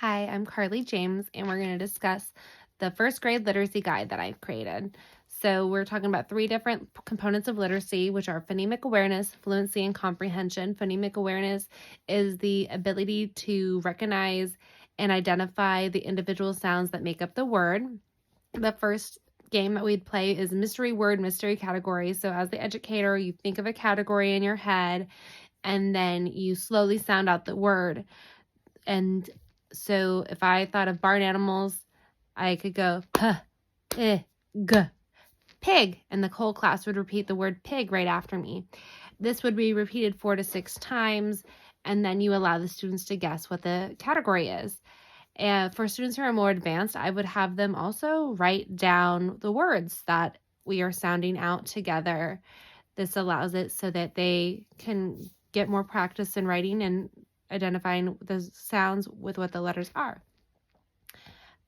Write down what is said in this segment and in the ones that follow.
Hi, I'm Carly James, and we're going to discuss the first grade literacy guide that I've created. So, we're talking about three different components of literacy, which are phonemic awareness, fluency, and comprehension. Phonemic awareness is the ability to recognize and identify the individual sounds that make up the word. The first game that we'd play is mystery word, mystery category. So, as the educator, you think of a category in your head, and then you slowly sound out the word. And so if I thought of barn animals, I could go p, I, g, pig, and the whole class would repeat the word pig right after me. This would be repeated 4 to 6 times, and then you allow the students to guess what the category is. And for students who are more advanced, I would have them also write down the words that we are sounding out together. This allows it so that they can get more practice in writing and identifying the sounds with what the letters are.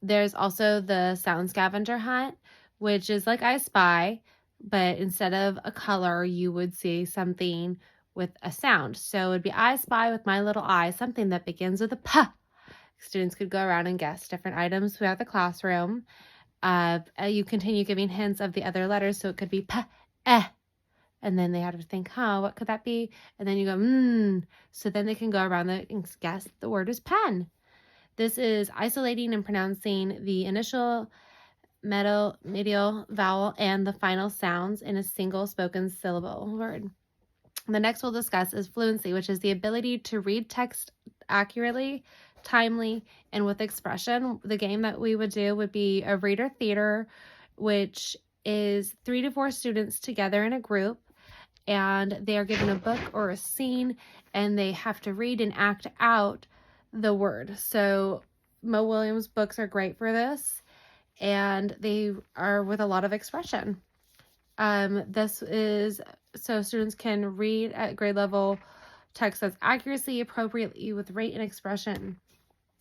There's also the sound scavenger hunt, which is like I Spy, but instead of a color, you would see something with a sound. So it would be I spy with my little eye, something that begins with a P. Students could go around and guess different items throughout the classroom. You continue giving hints of the other letters, so it could be P, E, and then they have to think, what could that be? And then you go, So then they can go around and guess the word is pen. This is isolating and pronouncing the initial, medial vowel and the final sounds in a single spoken syllable word. The next we'll discuss is fluency, which is the ability to read text accurately, timely, and with expression. The game that we would do would be a reader theater, which is 3 to 4 students together in a group, and they are given a book or a scene, and they have to read and act out the word. So Mo Williams books are great for this, and they are with a lot of expression. This is so students can read at grade level text that's accuracy, appropriately with rate and expression.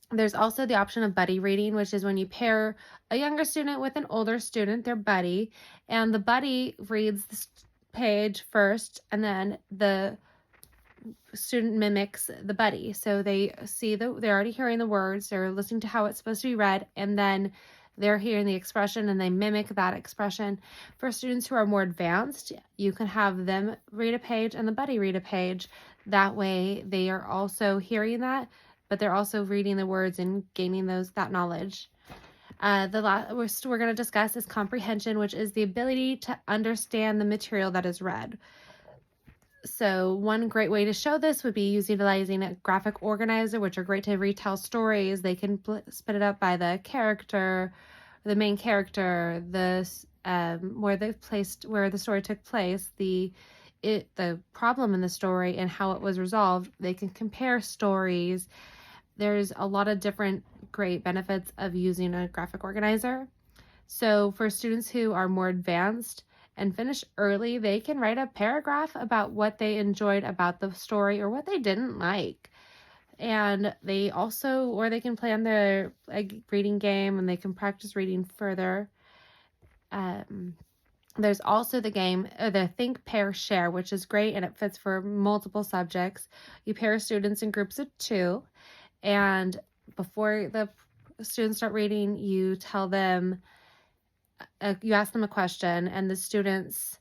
There's also the option of buddy reading, which is when you pair a younger student with an older student, their buddy, and the buddy reads the page first, and then the student mimics the buddy. So they see they're already hearing the words, they're listening to how it's supposed to be read, and then they're hearing the expression and they mimic that expression. For students who are more advanced, you can have them read a page and the buddy read a page. That way they are also hearing that, but they're also reading the words and gaining that knowledge. The last we're going to discuss is comprehension, which is the ability to understand the material that is read. So one great way to show this would be utilizing a graphic organizer, which are great to retell stories. They can split it up by the character, the main character, where the story took place, the problem in the story, and how it was resolved. They can compare stories. There's a lot of different great benefits of using a graphic organizer. So for students who are more advanced and finish early, they can write a paragraph about what they enjoyed about the story or what they didn't like. And they can plan their reading game, and they can practice reading further. There's also the game, the Think, Pair, Share, which is great, and it fits for multiple subjects. You pair students in groups of 2, and before the students start reading, you tell them, you ask them a question, and the students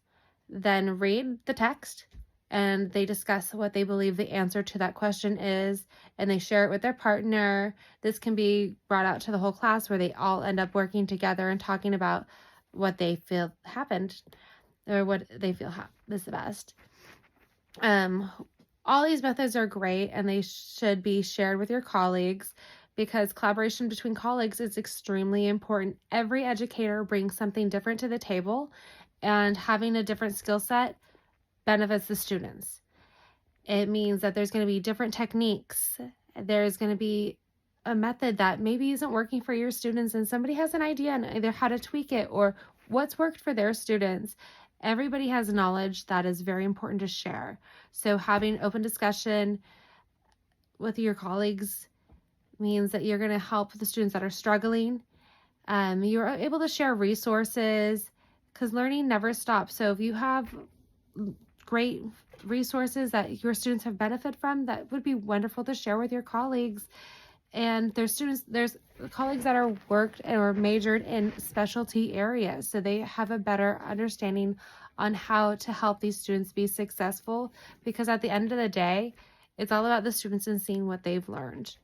then read the text, and they discuss what they believe the answer to that question is, and they share it with their partner. This can be brought out to the whole class, where they all end up working together and talking about what they feel happened, or what they feel is the best. All these methods are great, and they should be shared with your colleagues, because collaboration between colleagues is extremely important. Every educator brings something different to the table, and having a different skill set benefits the students. It means that there's going to be different techniques. There's going to be a method that maybe isn't working for your students, and somebody has an idea on either how to tweak it or what's worked for their students. Everybody has knowledge that is very important to share. So having open discussion with your colleagues means that you're going to help the students that are struggling. You're able to share resources, because learning never stops. So if you have great resources that your students have benefited from, that would be wonderful to share with your colleagues. And there's colleagues that are worked or majored in specialty areas, so they have a better understanding on how to help these students be successful, because at the end of the day, it's all about the students and seeing what they've learned.